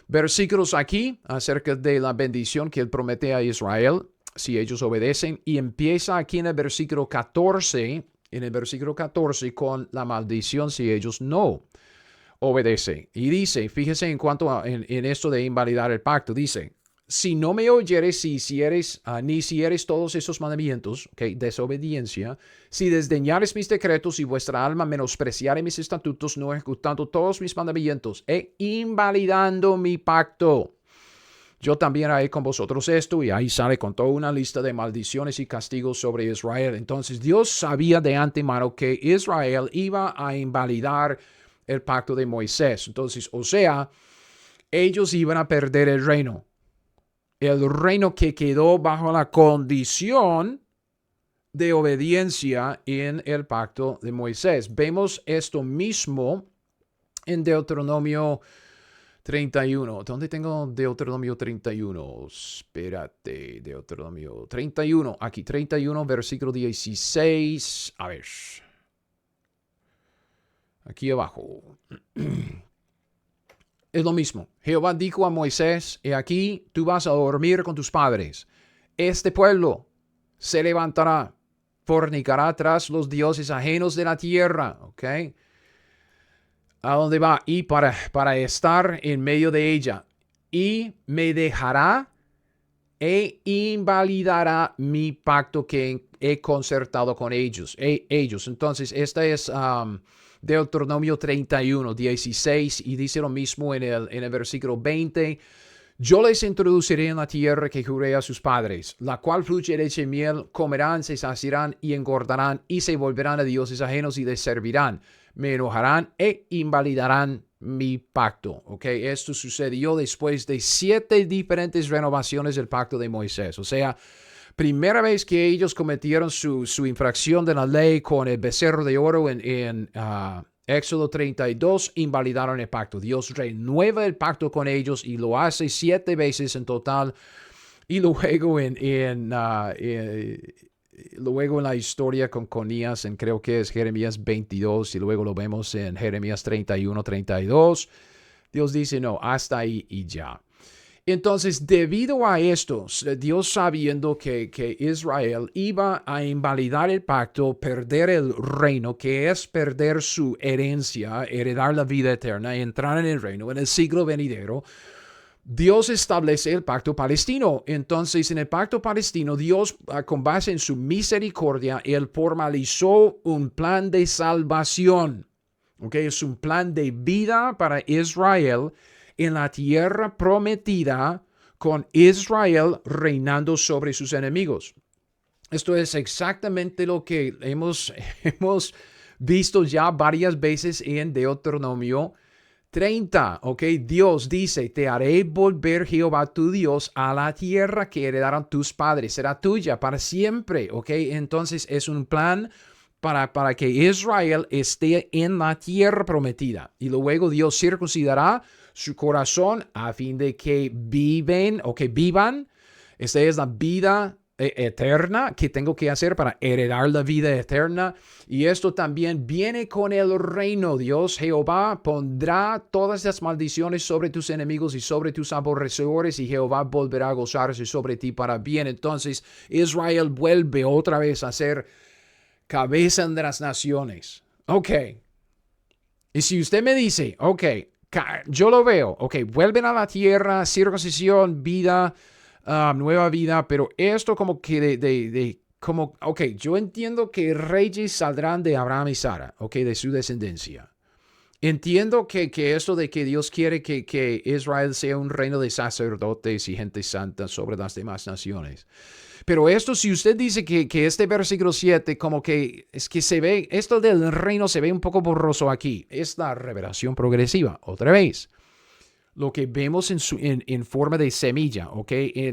versículos aquí acerca de la bendición que él promete a Israel si ellos obedecen, y empieza aquí en el versículo 14, con la maldición si ellos no obedecen. Y dice, fíjese en cuanto a en esto de invalidar el pacto, dice: si no me oyeres, ni si eres todos esos mandamientos, okay, desobediencia, si desdeñares mis decretos y vuestra alma menospreciare mis estatutos, no ejecutando todos mis mandamientos, invalidando mi pacto, yo también haré con vosotros esto. Y ahí sale con toda una lista de maldiciones y castigos sobre Israel. Entonces Dios sabía de antemano que Israel iba a invalidar el pacto de Moisés. Entonces, o sea, ellos iban a perder el reino. El reino que quedó bajo la condición de obediencia en el pacto de Moisés. Vemos esto mismo en Deuteronomio 31. ¿Dónde tengo Deuteronomio 31? Espérate, Deuteronomio 31. Aquí, 31, versículo 16. A ver. Aquí abajo. Es lo mismo. Jehová dijo a Moisés: he aquí, tú vas a dormir con tus padres. Este pueblo se levantará fornicará tras los dioses ajenos de la tierra. ¿Ok? ¿A dónde va? Y para estar en medio de ella. Y me dejará e invalidará mi pacto que he concertado con ellos. Entonces, esta es Deuteronomio 31, 16, y dice lo mismo en el versículo 20. Yo les introduciré en la tierra que juré a sus padres, la cual fluye leche y miel, comerán, se saciarán y engordarán, y se volverán a dioses ajenos y les servirán. Me enojarán e invalidarán mi pacto. ¿Ok? Esto sucedió después de 7 diferentes renovaciones del pacto de Moisés. O sea, primera vez que ellos cometieron su infracción de la ley con el becerro de oro en Éxodo 32, invalidaron el pacto. Dios renueva el pacto con ellos y lo hace 7 veces en total. Y luego luego en la historia con Conías, creo que es Jeremías 22, y luego lo vemos en Jeremías 31, 32. Dios dice, no, hasta ahí y ya. Entonces, debido a esto, Dios sabiendo que Israel iba a invalidar el pacto, perder el reino, que es perder su herencia, heredar la vida eterna, entrar en el reino en el siglo venidero, Dios establece el pacto palestino. Entonces, en el pacto palestino, Dios, con base en su misericordia, Él formalizó un plan de salvación. ¿Okay? Es un plan de vida para Israel en la tierra prometida, con Israel reinando sobre sus enemigos. Esto es exactamente lo que hemos visto ya varias veces en Deuteronomio 30. ¿Ok? Dios dice, te haré volver, Jehová tu Dios, a la tierra que heredaron tus padres. Será tuya para siempre. ¿Ok? Entonces es un plan para que Israel esté en la tierra prometida. Y luego Dios circuncidará su corazón a fin de que vivan. Esta es la vida eterna que tengo que hacer para heredar la vida eterna. Y esto también viene con el reino. Dios, Jehová, pondrá todas las maldiciones sobre tus enemigos y sobre tus aborrecedores, y Jehová volverá a gozarse sobre ti para bien. Entonces Israel vuelve otra vez a ser cabeza de las naciones. Ok. Y si usted me dice, ok, yo lo veo, ok, vuelven a la tierra, circuncisión, vida, nueva vida, pero esto como que ok, yo entiendo que reyes saldrán de Abraham y Sara, ok, de su descendencia. Entiendo que esto de que Dios quiere que Israel sea un reino de sacerdotes y gente santa sobre las demás naciones. Pero esto, si usted dice que este versículo 7, como que es que se ve, esto del reino se ve un poco borroso aquí. Es la revelación progresiva, otra vez. Lo que vemos en forma de semilla, ¿ok?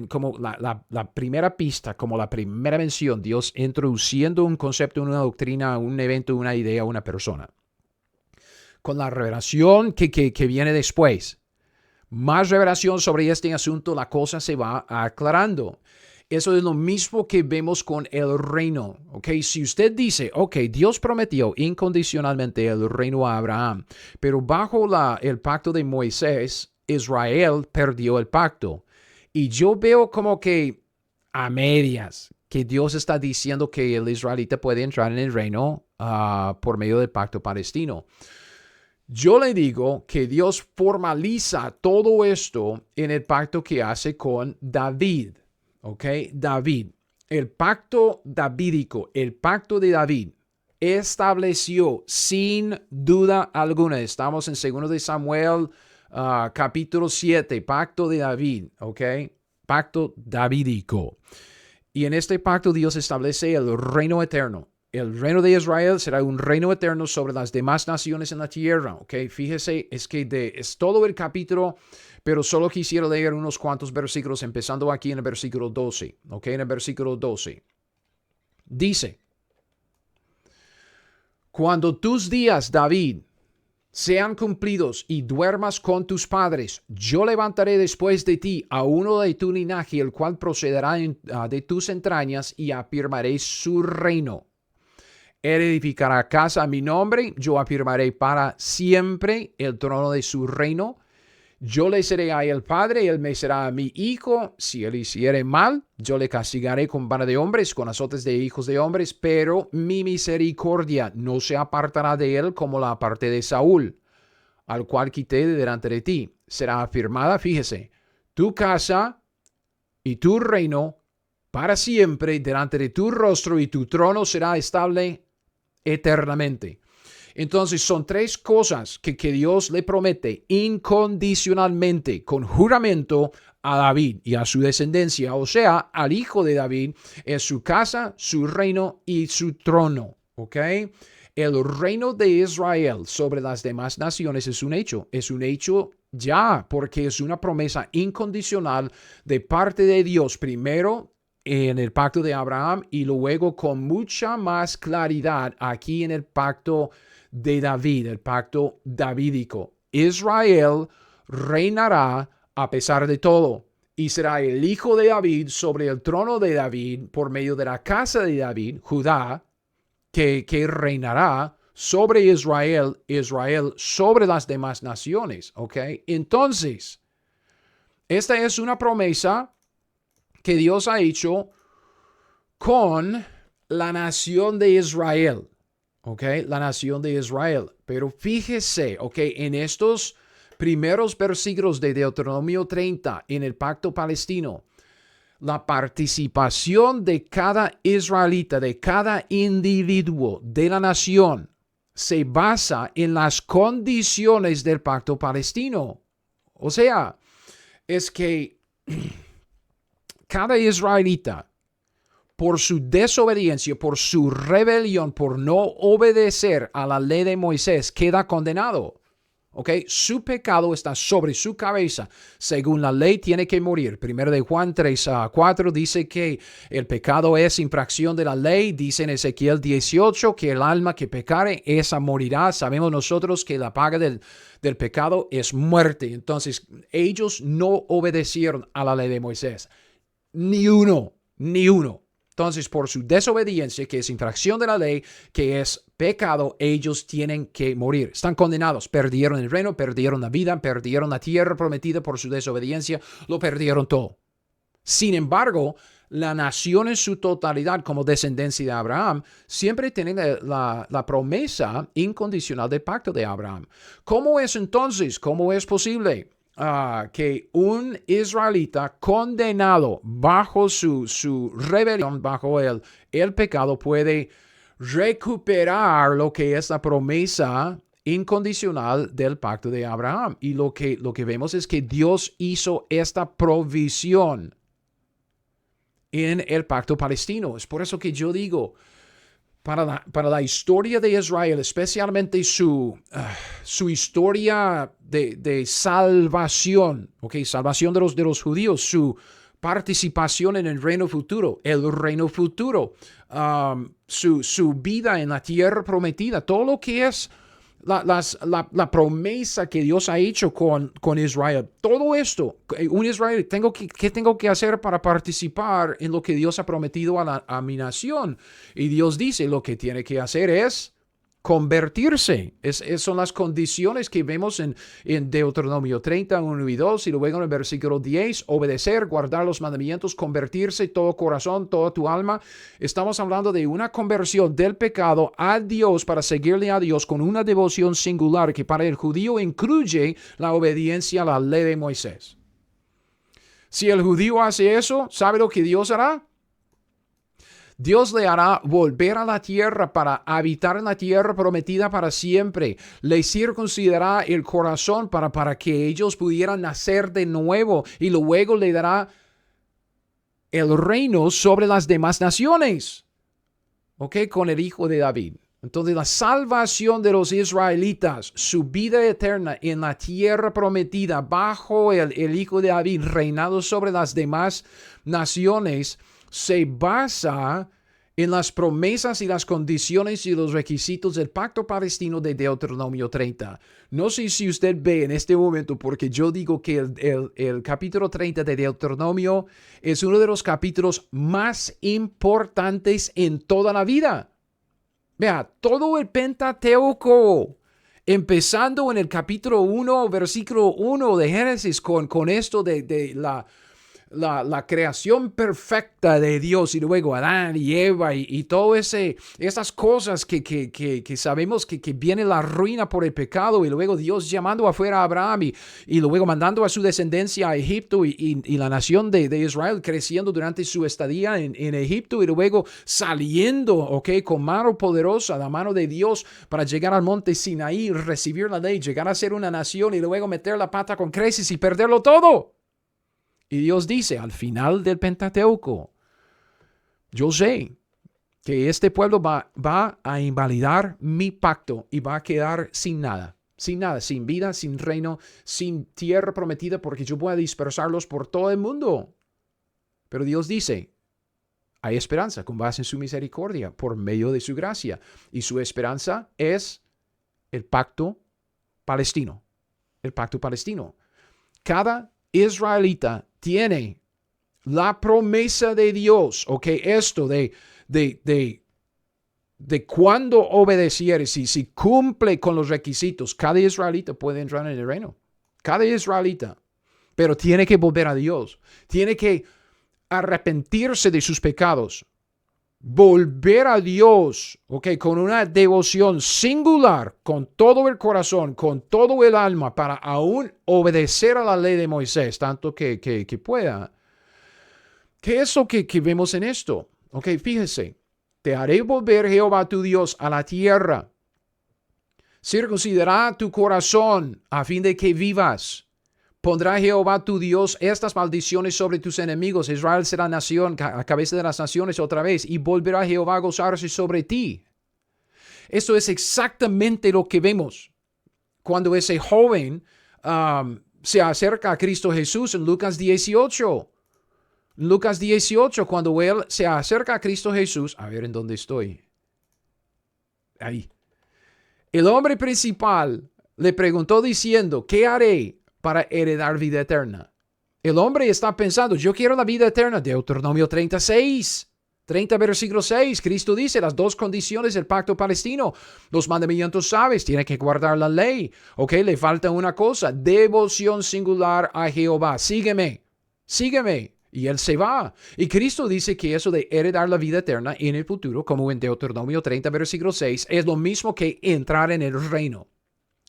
Como la primera pista, como la primera mención, Dios introduciendo un concepto, una doctrina, un evento, una idea, una persona. Con la revelación que viene después. Más revelación sobre este asunto, la cosa se va aclarando. Eso es lo mismo que vemos con el reino. ¿Ok? Si usted dice, ok, Dios prometió incondicionalmente el reino a Abraham, pero bajo el pacto de Moisés, Israel perdió el pacto. Y yo veo como que a medias, que Dios está diciendo que el israelita puede entrar en el reino por medio del pacto palestino. Yo le digo que Dios formaliza todo esto en el pacto que hace con David. ¿Ok? David. El pacto davídico, el pacto de David, estableció sin duda alguna. Estamos en 2 de Samuel, capítulo 7, pacto de David. ¿Ok? Pacto davídico. Y en este pacto Dios establece el reino eterno. El reino de Israel será un reino eterno sobre las demás naciones en la tierra. ¿Ok? Fíjese, es que es todo el capítulo, pero solo quisiera leer unos cuantos versículos, empezando aquí en el versículo 12. ¿Ok? En el versículo 12. Dice, cuando tus días, David, sean cumplidos y duermas con tus padres, yo levantaré después de ti a uno de tu linaje, el cual procederá de tus entrañas, y afirmaré su reino. Él edificará casa a mi nombre, yo afirmaré para siempre el trono de su reino. Yo le seré a él padre, él me será a mi hijo. Si él hiciere mal, yo le castigaré con vara de hombres, con azotes de hijos de hombres, pero mi misericordia no se apartará de él como la aparté de Saúl, al cual quité de delante de ti. Será afirmada, fíjese, tu casa y tu reino para siempre delante de tu rostro, y tu trono será estable eternamente. Entonces son tres cosas que Dios le promete incondicionalmente, con juramento, a David y a su descendencia, o sea, al hijo de David, en su casa, su reino y su trono. ¿Ok? El reino de Israel sobre las demás naciones es un hecho ya, porque es una promesa incondicional de parte de Dios, primero en el pacto de Abraham y luego con mucha más claridad aquí en el pacto de David, el pacto davídico. Israel reinará a pesar de todo y será el hijo de David sobre el trono de David por medio de la casa de David, Judá, que reinará sobre Israel sobre las demás naciones, ¿ok? Entonces, esta es una promesa que Dios ha hecho con la nación de Israel, ¿ok? La nación de Israel. Pero fíjese, ¿ok? En estos primeros versículos de Deuteronomio 30, en el pacto palestino, la participación de cada israelita, de cada individuo de la nación, se basa en las condiciones del pacto palestino. O sea, es que cada israelita, por su desobediencia, por su rebelión, por no obedecer a la ley de Moisés, queda condenado. ¿Ok? Su pecado está sobre su cabeza. Según la ley, tiene que morir. Primero de Juan 3:4 dice que el pecado es infracción de la ley. Dice en Ezequiel 18 que el alma que pecare, esa morirá. Sabemos nosotros que la paga del pecado es muerte. Entonces, ellos no obedecieron a la ley de Moisés. Ni uno. Entonces, por su desobediencia, que es infracción de la ley, que es pecado, ellos tienen que morir. Están condenados. Perdieron el reino, perdieron la vida, perdieron la tierra prometida por su desobediencia. Lo perdieron todo. Sin embargo, la nación en su totalidad, como descendencia de Abraham, siempre tiene la promesa incondicional del pacto de Abraham. ¿Cómo es entonces? ¿Cómo es posible que un israelita condenado bajo su rebelión, bajo el pecado, puede recuperar lo que es la promesa incondicional del pacto de Abraham? Y lo que vemos es que Dios hizo esta provisión en el pacto palestino. Es por eso que yo digo, para la historia de Israel, especialmente su historia de salvación, ¿okay? Salvación de los judíos, su participación en el reino futuro, su vida en la tierra prometida, todo lo que es la promesa que Dios ha hecho con Israel. Todo esto, un israelí, ¿qué tengo que hacer para participar en lo que Dios ha prometido a mi nación? Y Dios dice, lo que tiene que hacer es convertirse. Son las condiciones que vemos en Deuteronomio 30, 1 y 2, y luego en el versículo 10, obedecer, guardar los mandamientos, convertirse, todo corazón, toda tu alma. Estamos hablando de una conversión del pecado a Dios para seguirle a Dios con una devoción singular que para el judío incluye la obediencia a la ley de Moisés. Si el judío hace eso, ¿sabe lo que Dios hará? Dios le hará volver a la tierra para habitar en la tierra prometida para siempre. Le circuncidará el corazón para que ellos pudieran nacer de nuevo y luego le dará el reino sobre las demás naciones. ¿Ok? Con el hijo de David. Entonces la salvación de los israelitas, su vida eterna en la tierra prometida bajo el hijo de David, reinado sobre las demás naciones, se basa en las promesas y las condiciones y los requisitos del pacto palestino de Deuteronomio 30. No sé si usted ve en este momento, porque yo digo que el capítulo 30 de Deuteronomio es uno de los capítulos más importantes en toda la vida. Vea, todo el Pentateuco Empezando en el capítulo 1, versículo 1 de Génesis con esto de la creación perfecta de Dios y luego Adán y Eva y todo esas cosas que sabemos que viene la ruina por el pecado y luego Dios llamando afuera a Abraham y luego mandando a su descendencia a Egipto y la nación de Israel creciendo durante su estadía en Egipto y luego saliendo, con mano poderosa, la mano de Dios para llegar al monte Sinaí, recibir la ley, llegar a ser una nación y luego meter la pata con creces y perderlo todo. Y Dios dice al final del Pentateuco, yo sé que este pueblo va a invalidar mi pacto y va a quedar sin nada, sin vida, sin reino, sin tierra prometida, porque yo voy a dispersarlos por todo el mundo. Pero Dios dice, hay esperanza con base en su misericordia, por medio de su gracia. Y su esperanza es el pacto palestino. El pacto palestino. Cada israelita tiene la promesa de Dios, esto de cuando obedeciere, si cumple con los requisitos, cada israelita puede entrar en el reino. Cada israelita. Pero tiene que volver a Dios. Tiene que arrepentirse de sus pecados. Volver a Dios, con una devoción singular, con todo el corazón, con todo el alma, para aún obedecer a la ley de Moisés, tanto que pueda. ¿Qué es lo que vemos en esto? Fíjese, te haré volver Jehová tu Dios a la tierra. Circuncidará tu corazón a fin de que vivas. Pondrá Jehová tu Dios estas maldiciones sobre tus enemigos. Israel será nación, a cabeza de las naciones otra vez, y volverá Jehová a gozarse sobre ti. Esto es exactamente lo que vemos cuando ese joven se acerca a Cristo Jesús en Lucas 18. Lucas 18, cuando él se acerca a Cristo Jesús, a ver en dónde estoy. Ahí. El hombre principal le preguntó diciendo, ¿qué haré para heredar vida eterna? El hombre está pensando, yo quiero la vida eterna. Deuteronomio 36, 30 versículo 6. Cristo dice las dos condiciones del pacto palestino. Los mandamientos sabes, tiene que guardar la ley. Le falta una cosa, devoción singular a Jehová. Sígueme. Y él se va. Y Cristo dice que eso de heredar la vida eterna en el futuro, como en Deuteronomio 30 versículo 6, es lo mismo que entrar en el reino.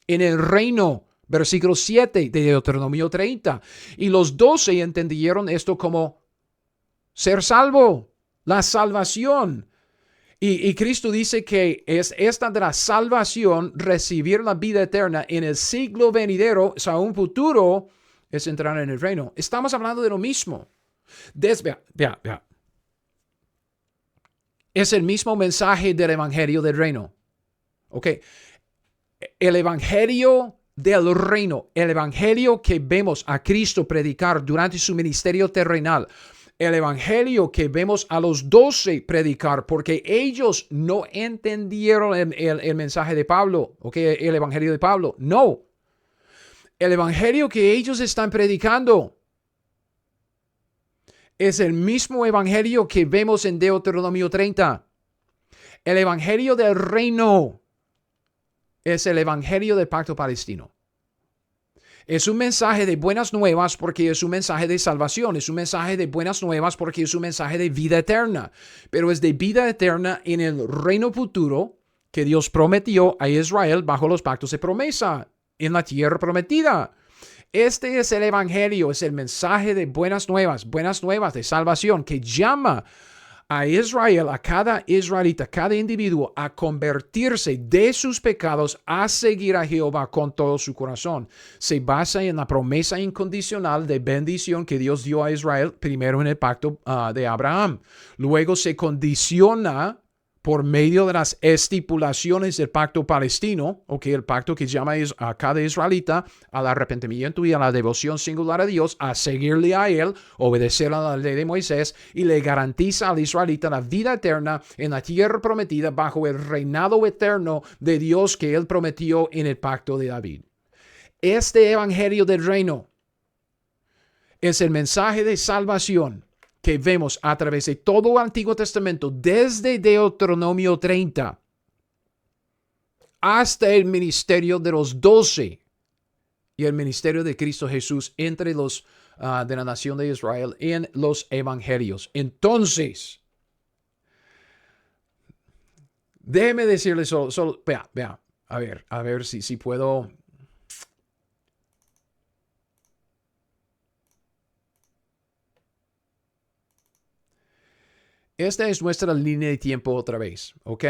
En el reino. Versículo 7 de Deuteronomio 30. Y los 12 entendieron esto como ser salvo, la salvación. Y Cristo dice que es esta de la salvación, recibir la vida eterna en el siglo venidero, o sea, un futuro, es entrar en el reino. Estamos hablando de lo mismo. Vea. Es el mismo mensaje del evangelio del reino. El evangelio del reino, el evangelio que vemos a Cristo predicar durante su ministerio terrenal, el evangelio que vemos a los 12 predicar, porque ellos no entendieron el mensaje de Pablo, el evangelio de Pablo. No. El evangelio que ellos están predicando es el mismo evangelio que vemos en Deuteronomio 30. El evangelio del reino es el evangelio del pacto palestino. Es un mensaje de buenas nuevas porque es un mensaje de salvación. Es un mensaje de buenas nuevas porque es un mensaje de vida eterna. Pero es de vida eterna en el reino futuro que Dios prometió a Israel bajo los pactos de promesa en la tierra prometida. Este es el evangelio, es el mensaje de buenas nuevas de salvación que llama a Israel, a cada israelita, cada individuo, a convertirse de sus pecados, a seguir a Jehová con todo su corazón. Se basa en la promesa incondicional de bendición que Dios dio a Israel, primero en el pacto de Abraham. Luego se condiciona por medio de las estipulaciones del pacto palestino, el pacto que llama a cada israelita al arrepentimiento y a la devoción singular a Dios, a seguirle a él, obedecer a la ley de Moisés, y le garantiza al israelita la vida eterna en la tierra prometida bajo el reinado eterno de Dios que él prometió en el pacto de David. Este evangelio del reino es el mensaje de salvación que vemos a través de todo el Antiguo Testamento, desde Deuteronomio 30 hasta el ministerio de los 12 y el ministerio de Cristo Jesús entre los de la nación de Israel en los evangelios. Entonces, déjeme decirle solo vea, a ver si puedo. Esta es nuestra línea de tiempo otra vez, ¿ok?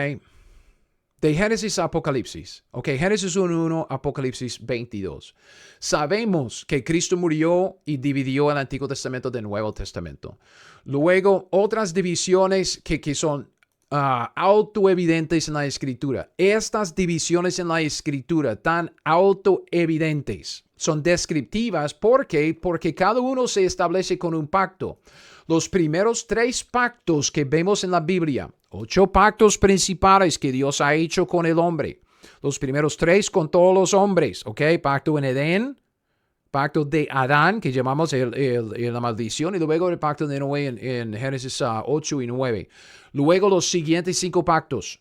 De Génesis a Apocalipsis. Ok, Génesis 1:1, Apocalipsis 22. Sabemos que Cristo murió y dividió el Antiguo Testamento del Nuevo Testamento. Luego, otras divisiones que son autoevidentes en la Escritura. Estas divisiones en la Escritura tan autoevidentes son descriptivas. ¿Por qué? Porque cada uno se establece con un pacto. Los primeros 3 pactos que vemos en la Biblia, 8 pactos principales que Dios ha hecho con el hombre. Los primeros 3 con todos los hombres, ¿ok? Pacto en Edén, pacto de Adán, que llamamos la maldición, y luego el pacto de Noé en Génesis 8 y 9. Luego los siguientes 5 pactos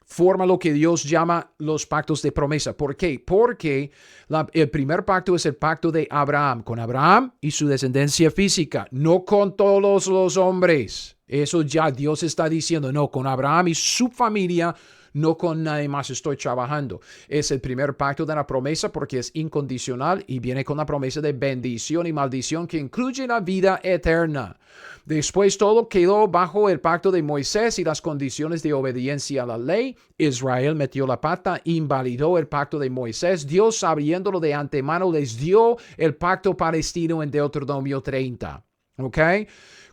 forma lo que Dios llama los pactos de promesa. ¿Por qué? Porque el primer pacto es el pacto de Abraham, con Abraham y su descendencia física, no con todos los hombres. Eso ya Dios está diciendo, no, con Abraham y su familia, no con nadie más estoy trabajando. Es el primer pacto de la promesa porque es incondicional y viene con la promesa de bendición y maldición que incluye la vida eterna. Después todo quedó bajo el pacto de Moisés y las condiciones de obediencia a la ley. Israel metió la pata, invalidó el pacto de Moisés. Dios, sabiéndolo de antemano, les dio el pacto palestino en Deuteronomio 30. ¿Ok?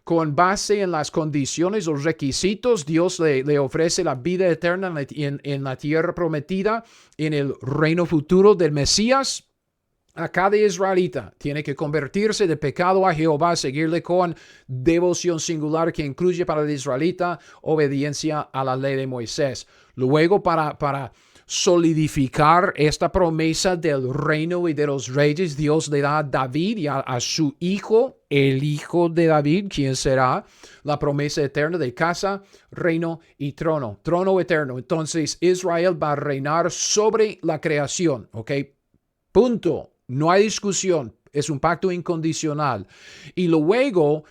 Con base en las condiciones, los requisitos, Dios le ofrece la vida eterna en la tierra prometida, en el reino futuro del Mesías. A cada israelita tiene que convertirse de pecado a Jehová, seguirle con devoción singular que incluye para el israelita obediencia a la ley de Moisés. Luego, para solidificar esta promesa del reino y de los reyes, Dios le da a David y a su hijo, el hijo de David, quien será la promesa eterna de casa, reino y trono eterno. Entonces Israel va a reinar sobre la creación, ¿ok? Punto. No hay discusión. Es un pacto incondicional. Y luego,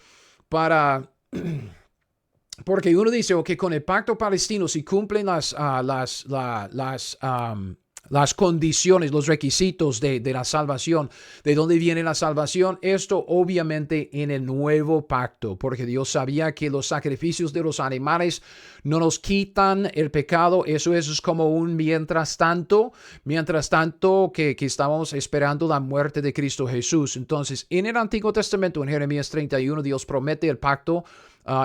porque uno dice, ok, con el pacto palestino, si cumplen las condiciones, los requisitos de la salvación, ¿de dónde viene la salvación? Esto obviamente en el nuevo pacto, porque Dios sabía que los sacrificios de los animales no nos quitan el pecado. Eso es como un mientras tanto que estamos esperando la muerte de Cristo Jesús. Entonces, en el Antiguo Testamento, en Jeremías 31, Dios promete el pacto,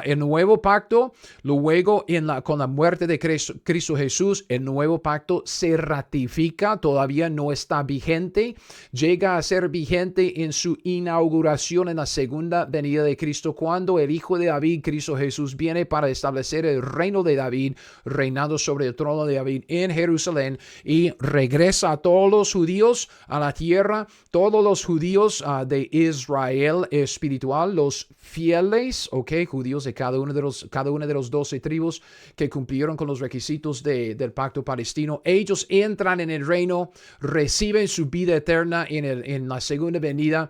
el nuevo pacto. Luego con la muerte de Cristo Jesús, el nuevo pacto se ratifica, todavía no está vigente, llega a ser vigente en su inauguración en la segunda venida de Cristo, cuando el Hijo de David, Cristo Jesús, viene para establecer el reino de David, reinando sobre el trono de David en Jerusalén, y regresa a todos los judíos a la tierra, todos los judíos de Israel espiritual, los fieles, judíos de cada una de los 12 tribus que cumplieron con los requisitos del pacto palestino. Ellos entran en el reino, reciben su vida eterna en la segunda venida.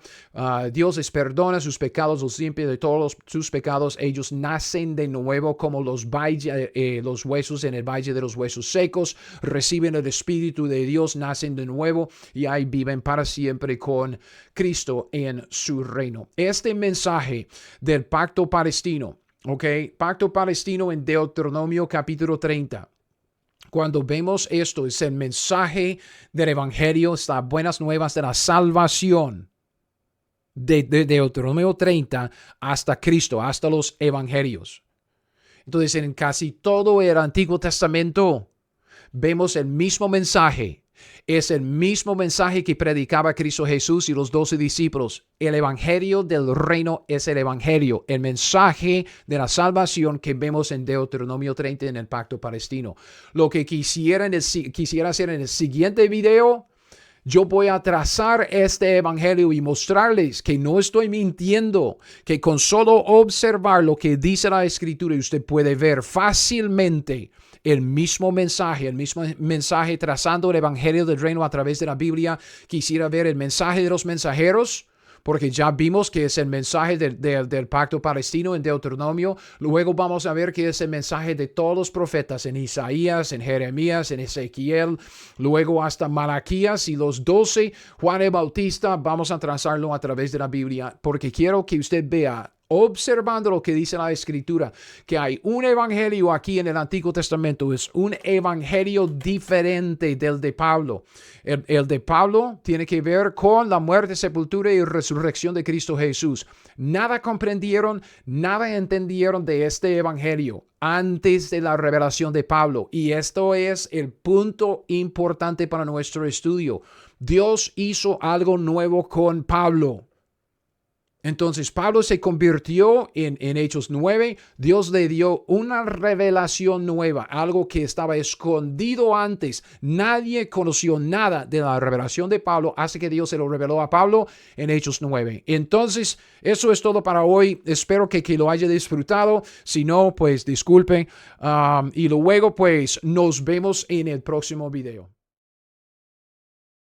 Dios les perdona sus pecados, los limpia de todos sus pecados. Ellos nacen de nuevo como los huesos en el valle de los huesos secos. Reciben el Espíritu de Dios, nacen de nuevo y ahí viven para siempre con Cristo en su reino. Este mensaje del pacto palestino, pacto palestino en Deuteronomio capítulo 30. Cuando vemos esto, es el mensaje del evangelio, estas buenas nuevas de la salvación de Deuteronomio 30 hasta Cristo, hasta los evangelios. Entonces, en casi todo el Antiguo Testamento vemos el mismo mensaje. Es el mismo mensaje que predicaba Cristo Jesús y los 12 discípulos. El evangelio del reino es el evangelio, el mensaje de la salvación que vemos en Deuteronomio 30 en el pacto palestino. Lo que quisiera hacer en el siguiente video, yo voy a trazar este evangelio y mostrarles que no estoy mintiendo, que con solo observar lo que dice la Escritura, usted puede ver fácilmente el mismo mensaje trazando el evangelio del reino a través de la Biblia. Quisiera ver el mensaje de los mensajeros, porque ya vimos que es el mensaje del pacto palestino en Deuteronomio. Luego vamos a ver que es el mensaje de todos los profetas en Isaías, en Jeremías, en Ezequiel, luego hasta Malaquías y los 12, Juan el Bautista. Vamos a trazarlo a través de la Biblia, porque quiero que usted vea, observando lo que dice la Escritura, que hay un evangelio aquí en el Antiguo Testamento. Es un evangelio diferente del de Pablo. El de Pablo tiene que ver con la muerte, sepultura y resurrección de Cristo Jesús. Nada comprendieron, nada entendieron de este evangelio antes de la revelación de Pablo. Y esto es el punto importante para nuestro estudio. Dios hizo algo nuevo con Pablo. Entonces Pablo se convirtió en Hechos 9. Dios le dio una revelación nueva, algo que estaba escondido antes. Nadie conoció nada de la revelación de Pablo hasta que Dios se lo reveló a Pablo en Hechos 9. Entonces, eso es todo para hoy. Espero que lo haya disfrutado. Si no, pues disculpen. Y luego, pues, nos vemos en el próximo video.